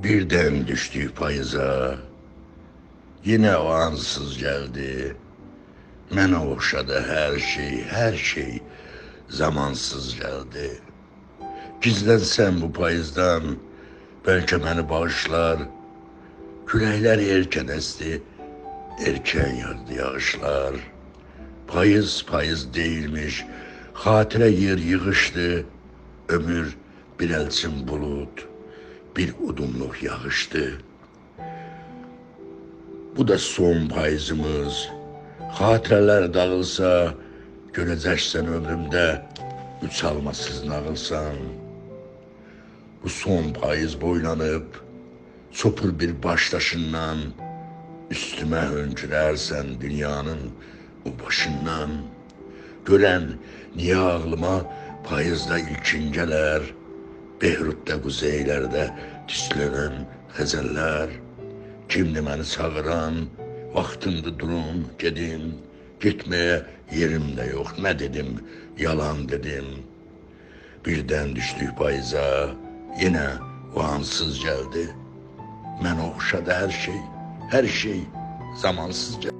Birden düştük payıza, yine o ansız geldi. Mənə oxşadı her şey zamansız geldi. Gizlensem bu payızdan, belki məni bağışlar. Küləklər erkən esti, erkən yağdı yağışlar. Payız değilmiş, xatirə yer yığışdı. Ömür bir elçin bulut, bir udumluq yağıştı. Bu da son payızımız. Xatirələr dağılsa, görəcəksən ömrümdə üç almasız nağılsan. Bu son payız boylanıp, çopur bir baş daşından, üstüme hönkürərsən dünyanın o başından. Görən niye ağlıma payızda ilkin gələr, Behrutda quzeylərdə tüslənən xəzəllər. Kimdi məni çağıran, vaxtımdı durum, gedim, gitmeye yerim de yok, ne dedim, yalan dedim. Birden düştük payıza, yine o ansız geldi. Mən oxşadı her şey zamansız geldi.